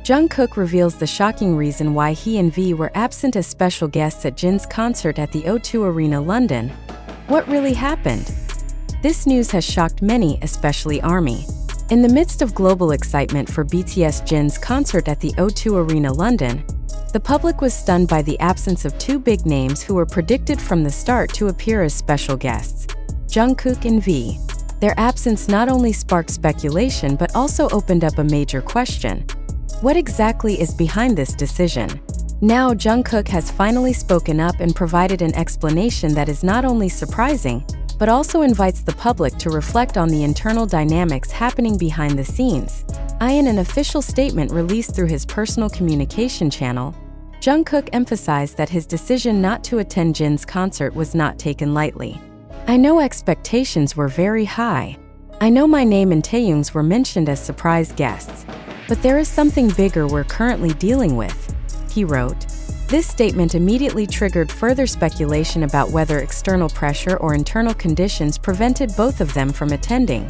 Jungkook reveals the shocking reason why he and V were absent as special guests at Jin's concert at the O2 Arena, London. What really happened? This news has shocked many, especially ARMY. In the midst of global excitement for BTS Jin's concert at the O2 Arena, London, the public was stunned by the absence of two big names who were predicted from the start to appear as special guests, Jungkook and V. Their absence not only sparked speculation but also opened up a major question. What exactly is behind this decision? Now Jungkook has finally spoken up and provided an explanation that is not only surprising, but also invites the public to reflect on the internal dynamics happening behind the scenes. In an official statement released through his personal communication channel, Jungkook emphasized that his decision not to attend Jin's concert was not taken lightly. "I know expectations were very high. I know my name and Taehyung's were mentioned as surprise guests. But there is something bigger we're currently dealing with," he wrote. This statement immediately triggered further speculation about whether external pressure or internal conditions prevented both of them from attending.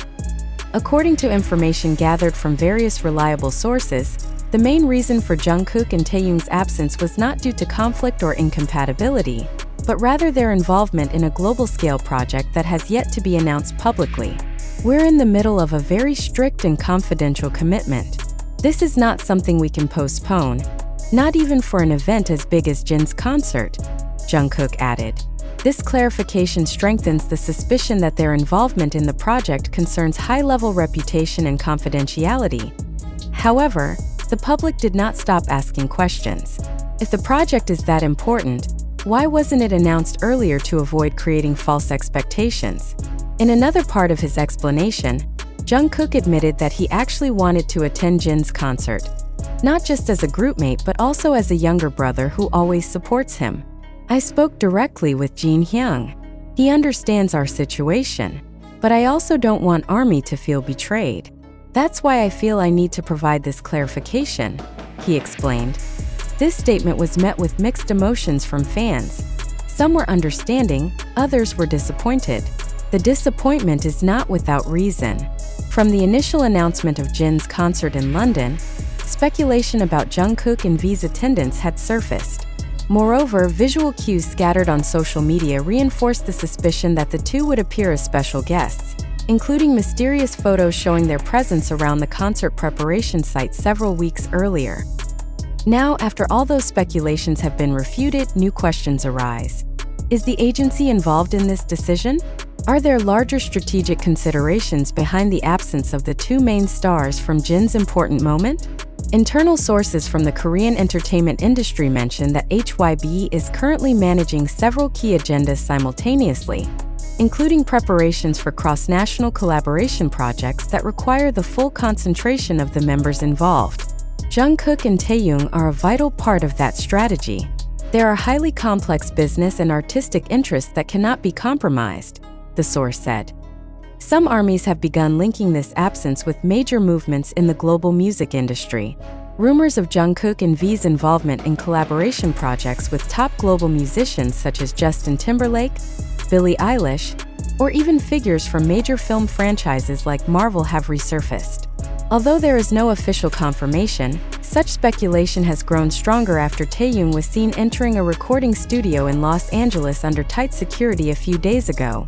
According to information gathered from various reliable sources, the main reason for Jungkook and Taehyung's absence was not due to conflict or incompatibility, but rather their involvement in a global-scale project that has yet to be announced publicly. "We're in the middle of a very strict and confidential commitment. This is not something we can postpone, not even for an event as big as Jin's concert," Jungkook added. This clarification strengthens the suspicion that their involvement in the project concerns high-level reputation and confidentiality. However, the public did not stop asking questions. If the project is that important, why wasn't it announced earlier to avoid creating false expectations? In another part of his explanation, Jungkook admitted that he actually wanted to attend Jin's concert, not just as a groupmate but also as a younger brother who always supports him. "I spoke directly with Jin Hyung. He understands our situation. But I also don't want ARMY to feel betrayed. That's why I feel I need to provide this clarification," he explained. This statement was met with mixed emotions from fans. Some were understanding, others were disappointed. The disappointment is not without reason. From the initial announcement of Jin's concert in London, speculation about Jungkook and V's attendance had surfaced. Moreover, visual cues scattered on social media reinforced the suspicion that the two would appear as special guests, including mysterious photos showing their presence around the concert preparation site several weeks earlier. Now, after all those speculations have been refuted, new questions arise. Is the agency involved in this decision? Are there larger strategic considerations behind the absence of the two main stars from Jin's important moment? Internal sources from the Korean entertainment industry mention that HYB is currently managing several key agendas simultaneously, including preparations for cross-national collaboration projects that require the full concentration of the members involved. Jungkook and Taehyung are a vital part of that strategy. There are highly complex business and artistic interests that cannot be compromised, the source said. Some ARMYs have begun linking this absence with major movements in the global music industry. Rumors of Jungkook and V's involvement in collaboration projects with top global musicians such as Justin Timberlake, Billie Eilish, or even figures from major film franchises like Marvel have resurfaced. Although there is no official confirmation, such speculation has grown stronger after Taehyung was seen entering a recording studio in Los Angeles under tight security a few days ago.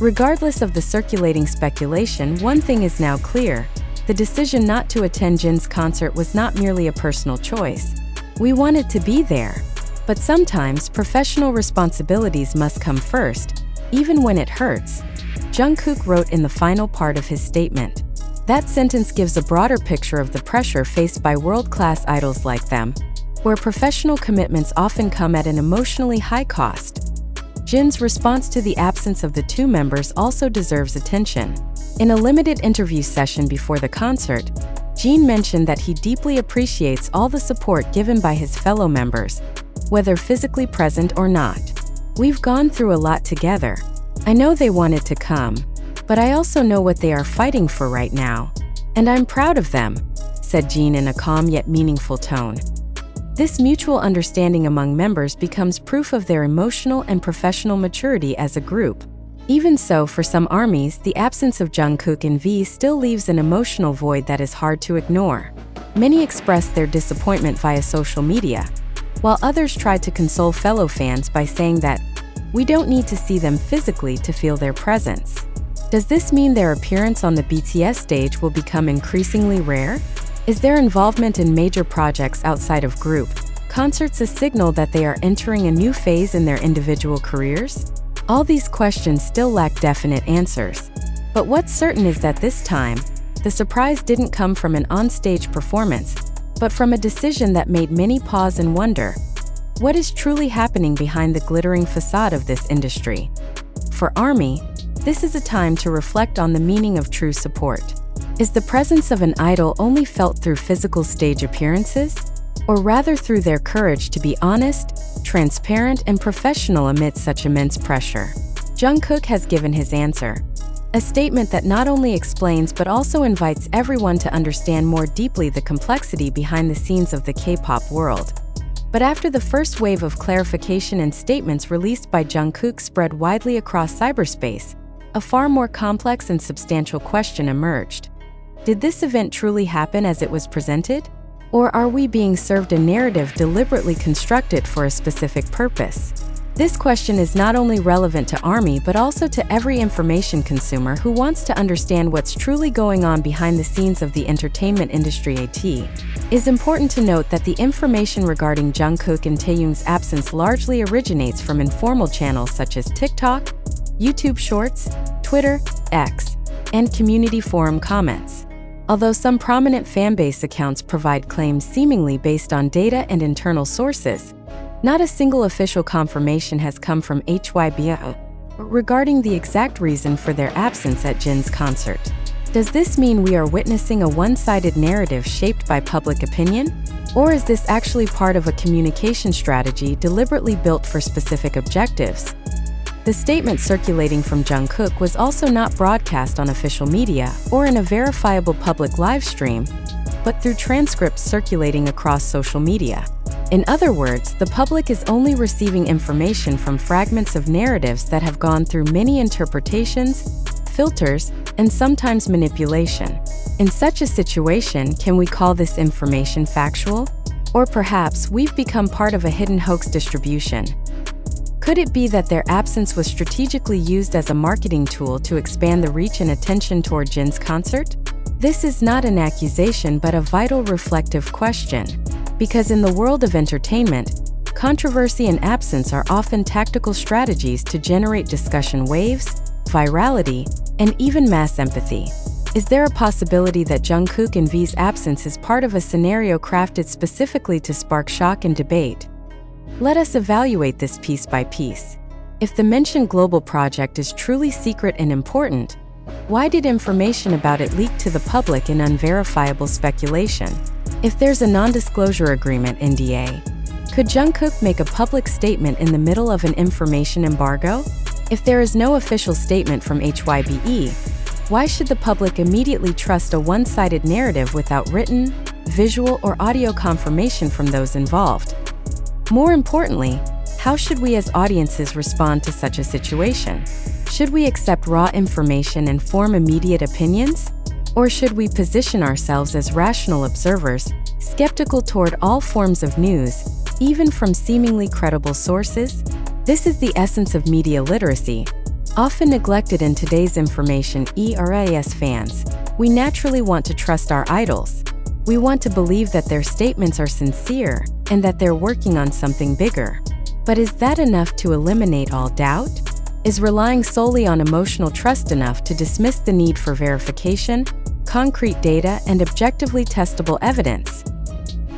Regardless of the circulating speculation, one thing is now clear. The decision not to attend Jin's concert was not merely a personal choice. We wanted to be there. But sometimes professional responsibilities must come first, even when it hurts, Jungkook wrote in the final part of his statement. That sentence gives a broader picture of the pressure faced by world-class idols like them, where professional commitments often come at an emotionally high cost. Jin's response to the absence of the two members also deserves attention. In a limited interview session before the concert, Jin mentioned that he deeply appreciates all the support given by his fellow members, whether physically present or not. "We've gone through a lot together. I know they wanted to come, but I also know what they are fighting for right now. And I'm proud of them," said Jin in a calm yet meaningful tone. This mutual understanding among members becomes proof of their emotional and professional maturity as a group. Even so, for some ARMYs, the absence of Jungkook and V still leaves an emotional void that is hard to ignore. Many expressed their disappointment via social media, while others tried to console fellow fans by saying that, "We don't need to see them physically to feel their presence." Does this mean their appearance on the BTS stage will become increasingly rare? Is their involvement in major projects outside of group concerts a signal that they are entering a new phase in their individual careers? All these questions still lack definite answers. But what's certain is that this time, the surprise didn't come from an on-stage performance, but from a decision that made many pause and wonder, what is truly happening behind the glittering facade of this industry? For ARMY, this is a time to reflect on the meaning of true support. Is the presence of an idol only felt through physical stage appearances? Or rather through their courage to be honest, transparent, and professional amidst such immense pressure? Jungkook has given his answer, a statement that not only explains but also invites everyone to understand more deeply the complexity behind the scenes of the K-pop world. But after the first wave of clarification and statements released by Jungkook spread widely across cyberspace, a far more complex and substantial question emerged. Did this event truly happen as it was presented? Or are we being served a narrative deliberately constructed for a specific purpose? This question is not only relevant to ARMY but also to every information consumer who wants to understand what's truly going on behind the scenes of the entertainment industry. It is important to note that the information regarding Jungkook and Taehyung's absence largely originates from informal channels such as TikTok, YouTube Shorts, Twitter, X, and community forum comments. Although some prominent fanbase accounts provide claims seemingly based on data and internal sources, not a single official confirmation has come from HYBO regarding the exact reason for their absence at Jin's concert. Does this mean we are witnessing a one-sided narrative shaped by public opinion? Or is this actually part of a communication strategy deliberately built for specific objectives? The statement circulating from Jungkook was also not broadcast on official media or in a verifiable public live stream, but through transcripts circulating across social media. In other words, the public is only receiving information from fragments of narratives that have gone through many interpretations, filters, and sometimes manipulation. In such a situation, can we call this information factual? Or perhaps we've become part of a hidden hoax distribution? Could it be that their absence was strategically used as a marketing tool to expand the reach and attention toward Jin's concert? This is not an accusation but a vital reflective question. Because in the world of entertainment, controversy and absence are often tactical strategies to generate discussion waves, virality, and even mass empathy. Is there a possibility that Jungkook and V's absence is part of a scenario crafted specifically to spark shock and debate? Let us evaluate this piece by piece. If the mentioned global project is truly secret and important, why did information about it leak to the public in unverifiable speculation? If there's a non-disclosure agreement (NDA), could Jungkook make a public statement in the middle of an information embargo? If there is no official statement from HYBE, why should the public immediately trust a one-sided narrative without written, visual, or audio confirmation from those involved? More importantly, how should we as audiences respond to such a situation? Should we accept raw information and form immediate opinions? Or should we position ourselves as rational observers, skeptical toward all forms of news, even from seemingly credible sources? This is the essence of media literacy, often neglected in today's information era fans. We naturally want to trust our idols. We want to believe that their statements are sincere and that they're working on something bigger. But is that enough to eliminate all doubt? Is relying solely on emotional trust enough to dismiss the need for verification, concrete data, and objectively testable evidence?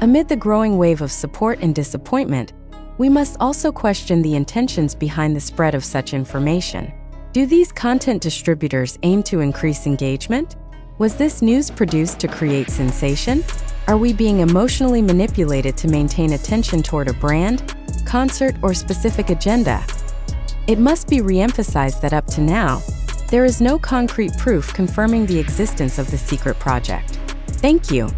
Amid the growing wave of support and disappointment, we must also question the intentions behind the spread of such information. Do these content distributors aim to increase engagement? Was this news produced to create sensation? Are we being emotionally manipulated to maintain attention toward a brand, concert, or specific agenda? It must be re-emphasized that up to now, there is no concrete proof confirming the existence of the secret project. Thank you.